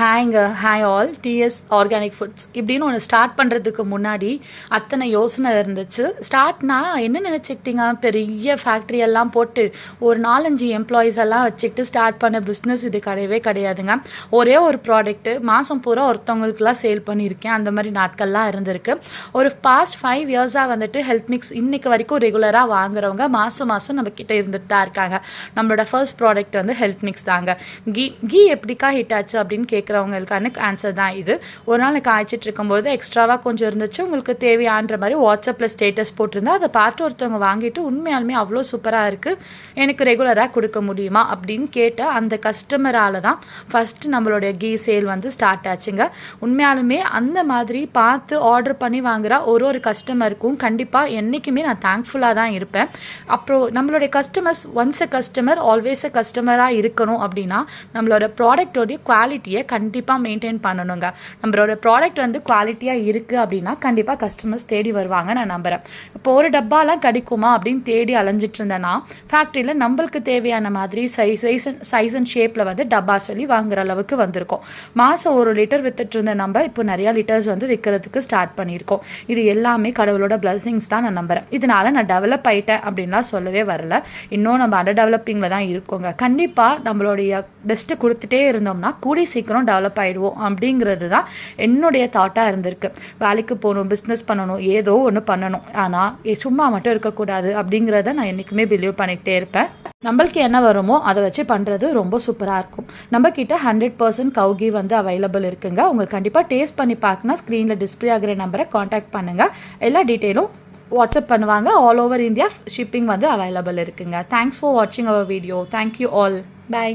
Hi all TS organic foods இப்படின்னு ஒன்று start பண்ணுறதுக்கு முன்னாடி அத்தனை யோசனை இருந்துச்சு. ஸ்டார்ட்னா என்ன நினச்சிக்கிட்டீங்க, பெரிய ஃபேக்ட்ரி எல்லாம் போட்டு ஒரு 4-5 எம்ப்ளாயீஸ் எல்லாம் வச்சுக்கிட்டு ஸ்டார்ட் பண்ண பிஸ்னஸ் இது கிடையவே கிடையாதுங்க. ஒரே ஒரு ப்ராடக்ட்டு மாதம் பூரா ஒருத்தவங்களுக்குலாம் சேல் பண்ணியிருக்கேன். அந்த மாதிரி நாட்கள்லாம் இருந்திருக்கு. ஒரு பாஸ்ட் 5 இயர்ஸாக வந்துட்டு ஹெல்த் மிக்ஸ் இன்னைக்கு வரைக்கும் ரெகுலராக வாங்குறவங்க மாதம் நம்மக்கிட்ட இருந்துட்டு தான் இருக்காங்க. நம்மளோட ஃபர்ஸ்ட் ப்ராடக்ட் வந்து ஹெல்த் மிக்ஸ் தாங்க. கீ எப்படிக்கா ஹிட் ஆச்சு அப்படின்னு கேட்குறவங்களுக்கான ஆன்சர் தான் இது. ஒரு நாள் காய்ச்சிட்டு இருக்கும்போது எக்ஸ்ட்ராவாக கொஞ்சம் இருந்துச்சு, உங்களுக்கு தேவையான்ற மாதிரி வாட்ஸ்அப்பில் ஸ்டேட்டஸ் போட்டிருந்தா அதை பார்த்து ஒருத்தவங்க வாங்கிட்டு உண்மையாலுமே அவ்வளோ சூப்பராக இருக்குது, எனக்கு ரெகுலராக கொடுக்க முடியுமா அப்படின்னு கேட்ட அந்த கஸ்டமரால் தான் ஃபஸ்ட்டு நம்மளுடைய கீ சேல் வந்து ஸ்டார்ட் ஆச்சுங்க. உண்மையாலுமே அந்த மாதிரி பார்த்து ஆர்டர் பண்ணி வாங்குகிற ஒரு கஸ்டமருக்கும் கண்டிப்பாக என்றைக்குமே நான் தேங்க்ஃபுல்லாக தான் இருப்பேன். அப்புறம் நம்மளுடைய customers once a customer always a கஸ்டமராக இருக்கணும் அப்படின்னா நம்மளோட ப்ராடக்டோடைய குவாலிட்டியை கண்டிப்பாக மெயின்டைன் பண்ணணுங்க. நம்மளோட ப்ராடக்ட் வந்து குவாலிட்டியாக இருக்குது அப்படின்னா கண்டிப்பாக கஸ்டமர்ஸ் தேடி வருவாங்க நான் நம்புகிறேன். இப்போ ஒரு டப்பாலாம் கிடைக்குமா அப்படின்னு தேடி அலைஞ்சிட்டு இருந்தேன்னா ஃபேக்ட்ரியில் நம்மளுக்கு தேவையான மாதிரி சைஸ் அண்ட் ஷேப்பில் வந்து டப்பா சொல்லி வாங்குற அளவுக்கு வந்திருக்கோம். மாதம் 1 லிட்டர் வித்துட்டு இருந்த நம்ம இப்போ நிறையா லிட்டர்ஸ் வந்து விற்கிறதுக்கு ஸ்டார்ட் பண்ணியிருக்கோம். இது எல்லாமே கடவுளோட பிளஸிங்ஸ் தான் நான் நம்புகிறேன். இதனால் நான் டெவலப் ஆகிட்டேன் அப்படின்லாம் சொல்லவே வரல. இன்னும் நம்ம அண்டர் டெவலப்பிங்கில் தான் இருக்கோங்க. கண்டிப்பாக நம்மளுடைய பெஸ்ட்டு கொடுத்துட்டே இருந்தோம்னா கூடி சீக்கிரம் டெவலப் ஆகிடுவோம் அப்படிங்கிறது தான் என்னுடைய தாட்டாக இருந்திருக்கு. வேலைக்கு போகணும், பிஸ்னஸ் பண்ணணும், ஏதோ ஒன்று பண்ணணும், ஆனால் சும்மா மட்டும் இருக்கக்கூடாது அப்படிங்கிறத நான் என்றைக்குமே பிலீவ் பண்ணிக்கிட்டே இருப்பேன். நம்மளுக்கு என்ன வருமோ அதை வச்சு பண்ணுறது ரொம்ப சூப்பராக இருக்கும். நம்மக்கிட்ட 100% கவு கீ வந்து அவைலபிள் இருக்குங்க. உங்களுக்கு கண்டிப்பாக டேஸ்ட் பண்ணி பார்க்கணும். ஸ்க்ரீனில் டிஸ்பிளே ஆகிற நம்பரை காண்டாக்ட் பண்ணுங்கள். எல்லா டீட்டெயிலும் வாட்ஸ்அப் பண்ணுவாங்க. ஆல் ஓவர் இந்தியா ஷிப்பிங் வந்து அவைலபிள் இருக்குங்க. தேங்க்ஸ் ஃபார் வாட்சிங் அவர் வீடியோ. Thank you all. பை.